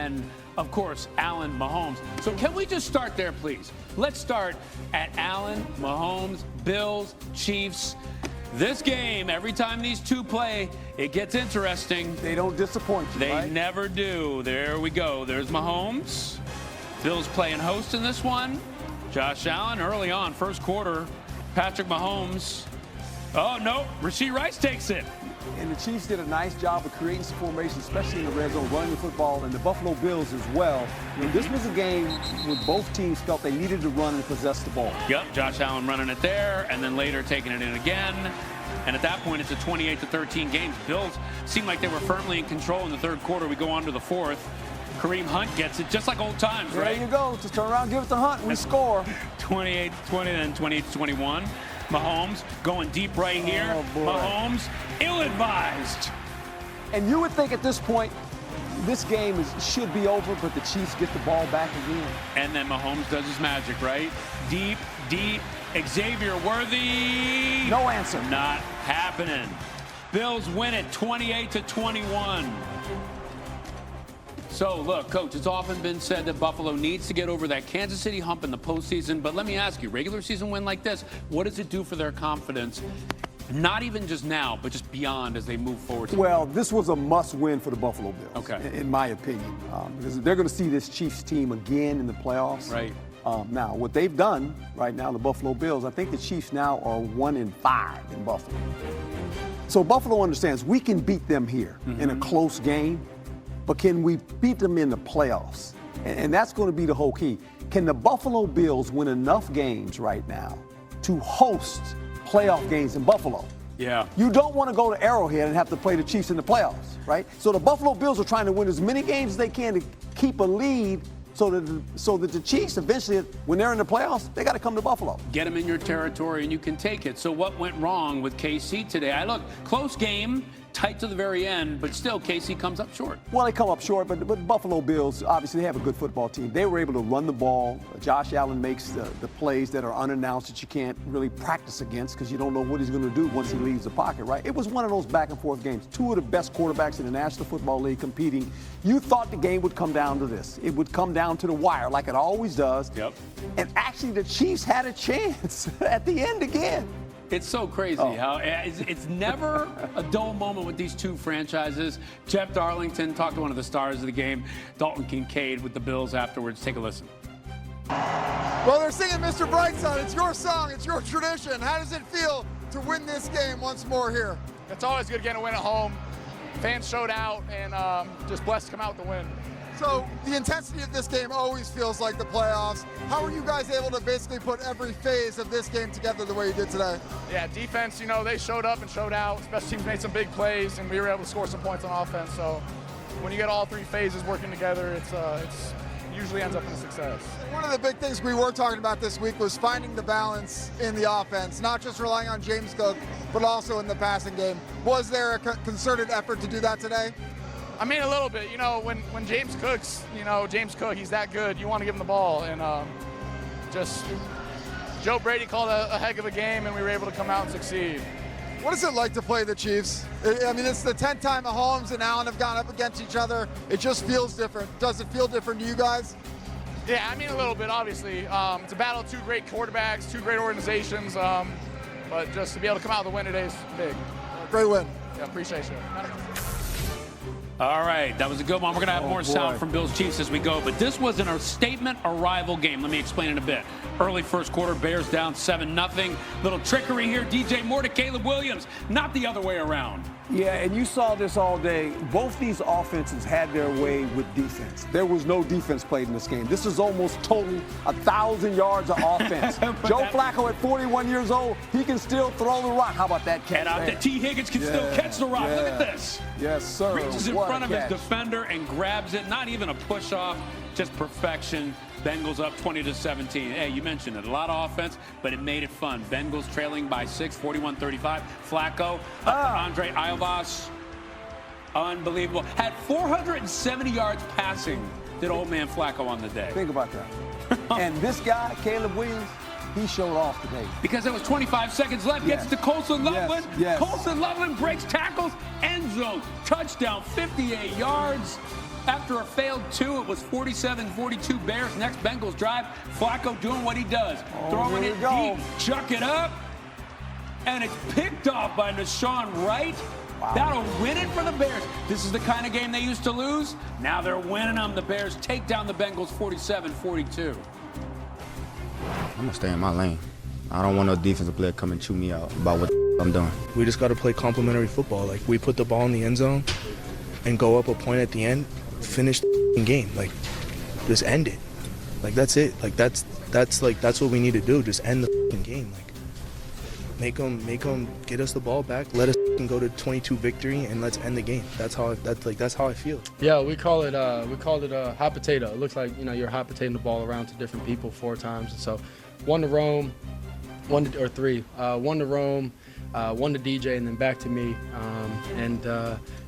and, of course, Allen Mahomes. So can we just start there, please? Let's start at Allen, Mahomes, Bills, Chiefs. This game, every time these two play, it gets interesting. They don't disappoint you, They right? never do. There we go. There's Mahomes. Bills playing host in this one. Josh Allen early on, first quarter. Patrick Mahomes. Oh, no. Rashee Rice takes it. And the Chiefs did a nice job of creating some formation, especially in the red zone, running the football, and the Buffalo Bills as well. And this was a game where both teams felt they needed to run and possess the ball. Yep, Josh Allen running it there, and then later taking it in again. And at that point, it's a 28-13 game. Bills seemed like they were firmly in control in the third quarter. We go on to the fourth. Kareem Hunt gets it just like old times, right? There you go. Just turn around, give it to Hunt, and we score. 28-20, then 28-21. Mahomes going deep right here. Oh, boy. Mahomes, ill-advised. And you would think at this point, this game should be over, but the Chiefs get the ball back again. And then Mahomes does his magic, right? Deep, Xavier Worthy. No answer. Not happening. Bills win it 28-21. So, look, Coach, it's often been said that Buffalo needs to get over that Kansas City hump in the postseason. But let me ask you, regular season win like this, what does it do for their confidence? Not even just now, but just beyond as they move forward. Well, this was a must-win for the Buffalo Bills, okay, in my opinion, because they're going to see this Chiefs team again in the playoffs. Right. Now, what they've done right now, the Buffalo Bills, I think the Chiefs now are 1-5 in Buffalo. So Buffalo understands we can beat them here in a close game, but can we beat them in the playoffs? And that's going to be the whole key. Can the Buffalo Bills win enough games right now to host playoff games in Buffalo? Yeah. You don't want to go to Arrowhead and have to play the Chiefs in the playoffs, right? So the Buffalo Bills are trying to win as many games as they can to keep a lead so that the Chiefs eventually, when they're in the playoffs, they got to come to Buffalo. Get them in your territory and you can take it. So what went wrong with KC today? Look, close game, tight to the very end, but still KC comes up short. Well, they come up short, but Buffalo Bills, obviously, they have a good football team. They were able to run the ball. Josh Allen makes the plays that are unannounced that you can't really practice against because you don't know what he's going to do once he leaves the pocket, right? It was one of those back-and-forth games. Two of the best quarterbacks in the National Football League competing. You thought the game would come down to this. It would come down to the wire like it always does. Yep. And actually, the Chiefs had a chance at the end again. It's so crazy how it's never a dull moment with these two franchises. Jeff Darlington talked to one of the stars of the game, Dalton Kincaid, with the Bills afterwards. Take a listen. Well, they're singing Mr. Brightside. It's your song. It's your tradition. How does it feel to win this game once more here? It's always good getting a win at home. Fans showed out, and just blessed to come out with the win. So the intensity of this game always feels like the playoffs. How were you guys able to basically put every phase of this game together the way you did today? Yeah, defense, they showed up and showed out. Special teams made some big plays, and we were able to score some points on offense. So when you get all three phases working together, it's usually ends up in a success. One of the big things we were talking about this week was finding the balance in the offense, not just relying on James Cook, but also in the passing game. Was there a concerted effort to do that today? I mean, a little bit. When James Cook's, James Cook, he's that good. You want to give him the ball. And just Joe Brady called a heck of a game, and we were able to come out and succeed. What is it like to play the Chiefs? I mean, it's the 10th time Mahomes and Allen have gone up against each other. It just feels different. Does it feel different to you guys? Yeah, I mean, a little bit, obviously. It's a battle of two great quarterbacks, two great organizations. But just to be able to come out with a win today is big. Great win. Yeah, appreciate you. All right, that was a good one. We're going to have more sound from Bills Chiefs as we go, but this wasn't a statement arrival game. Let me explain in a bit. Early first quarter, Bears down 7-0. Little trickery here. DJ Moore to Caleb Williams, not the other way around. Yeah, and you saw this all day. Both these offenses had their way with defense. There was no defense played in this game. This is almost total 1,000 yards of offense. Joe Flacco at 41 years old, he can still throw the rock. How about that catch? And T. Higgins can still catch the rock. Yeah. Look at this. Yes, sir. Reaches in front of his defender and grabs it. Not even a push off, just perfection. Bengals up 20-17. Hey, you mentioned it. A lot of offense, but it made it fun. Bengals trailing by 6, 41-35. Flacco, Andre Iolas. Unbelievable. Had 470 yards passing, did old man Flacco on the day. Think about that. And this guy, Caleb Williams, he showed off today. Because there was 25 seconds left. Gets to Colson Loveland. Yes. Colson Loveland breaks tackles. End zone. Touchdown. 58 yards. After a failed 2, it was 47-42 Bears. Next Bengals drive. Flacco doing what he does. Throwing it deep. Chuck it up. And it's picked off by Deshaun Wright. Wow. That'll win it for the Bears. This is the kind of game they used to lose. Now they're winning them. The Bears take down the Bengals 47-42. I'm going to stay in my lane. I don't want no defensive player come and chew me out about what I'm doing. We just got to play complementary football. Like, we put the ball in the end zone and go up a point at the end, finish the game. Like, just end it. Like, that's it. Like, that's what we need to do. Just end the game. Like, make them get us the ball back. Let us go to 22 victory and let's end the game. That's how I feel. Yeah, we called it hot potato. It looks like, you're hot potatoing the ball around to different people 4 times. And so 1 to Rome, 1 to 3, 1 to Rome, 1 to DJ, and then back to me.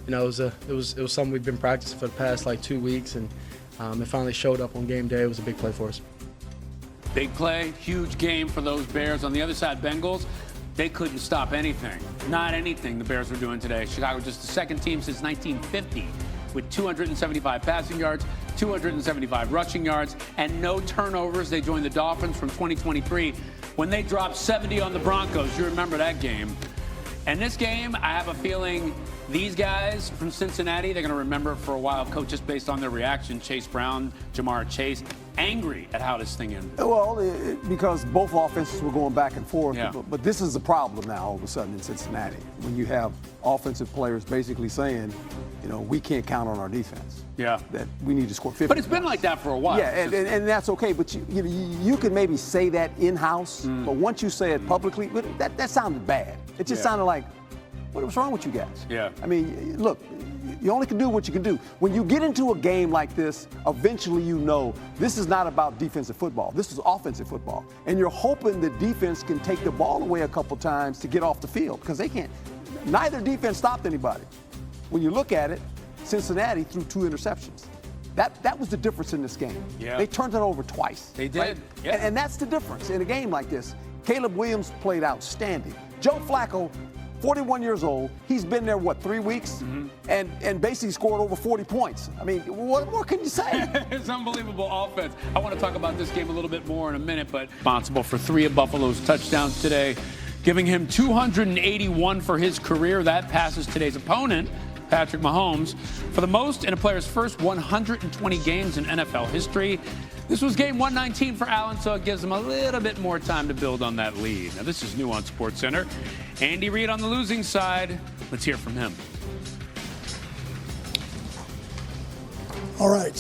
It was something we've been practicing for the past 2 weeks, and it finally showed up on game day. It was a big play for us. Big play, huge game for those Bears. On the other side, Bengals, they couldn't stop anything. Not anything the Bears were doing today. Chicago just the second team since 1950 with 275 passing yards, 275 rushing yards, and no turnovers. They joined the Dolphins from 2023 when they dropped 70 on the Broncos. You remember that game. And this game, I have a feeling these guys from Cincinnati, they're going to remember for a while, Coach, just based on their reaction. Chase Brown, Jamar Chase, angry at how this thing ended. Well, because both offenses were going back and forth. Yeah. But this is the problem now all of a sudden in Cincinnati, when you have offensive players basically saying, we can't count on our defense. Yeah. That we need to score 50 But it's been points. like that for a while. Yeah, and that's okay. But you can maybe say that in-house, but once you say it publicly, that sounded bad. It just sounded like, what's wrong with you guys? Yeah. I mean, look, you only can do what you can do. When you get into a game like this, eventually this is not about defensive football. This is offensive football. And you're hoping the defense can take the ball away a couple times to get off the field, because they can't. Neither defense stopped anybody. When you look at it, Cincinnati threw 2 interceptions. That was the difference in this game. Yeah. They turned it over twice. They did. Right? Yeah. And that's the difference in a game like this. Caleb Williams played outstanding. Joe Flacco, 41 years old, he's been there, 3 weeks? And basically scored over 40 points. I mean, what more can you say? It's unbelievable offense. I want to talk about this game a little bit more in a minute, but responsible for 3 of Buffalo's touchdowns today, giving him 281 for his career. That passes today's opponent, Patrick Mahomes, for the most in a player's first 120 games in NFL history. This was game 119 for Allen, so it gives him a little bit more time to build on that lead. Now, this is new on SportsCenter. Andy Reid on the losing side. Let's hear from him. All right.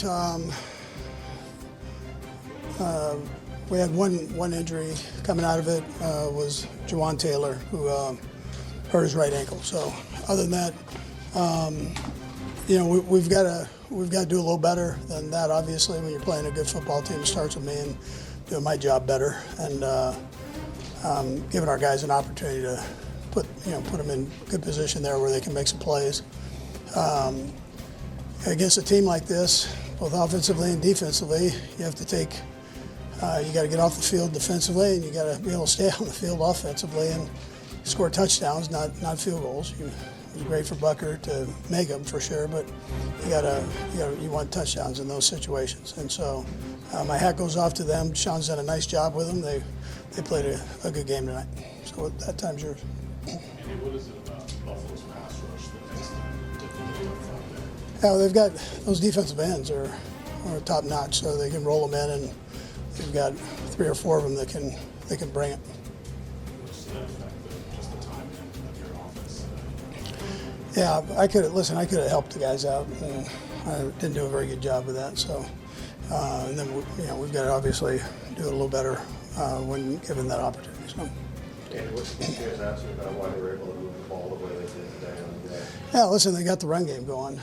We had one injury coming out of it, was Jawan Taylor, who hurt his right ankle. So other than that, we've got to do a little better than that. Obviously, when you're playing a good football team, it starts with me and doing my job better, and giving our guys an opportunity to put them in good position there where they can make some plays. Against a team like this, both offensively and defensively, you have to take. You got to get off the field defensively, and you got to be able to stay on the field offensively and score touchdowns, not field goals. It's great for Bucker to make them for sure, but you want touchdowns in those situations. And so my hat goes off to them. Sean's done a nice job with them. They played a good game tonight. So that time's yours. Andy, what is it about Buffalo's pass rush that makes them difficult out there? Yeah, well, they've got those defensive ends are top notch, so they can roll them in, and they've got 3 or 4 of them that can bring it. Which does that affect just the timing of your offense? Yeah, I could have helped the guys out, and I didn't do a very good job with that. So, and then we've got to obviously do it a little better when given that opportunity. So. And what did you guys ask about why they were able to move the ball the way they did today on the day? Yeah, listen, they got the run game going.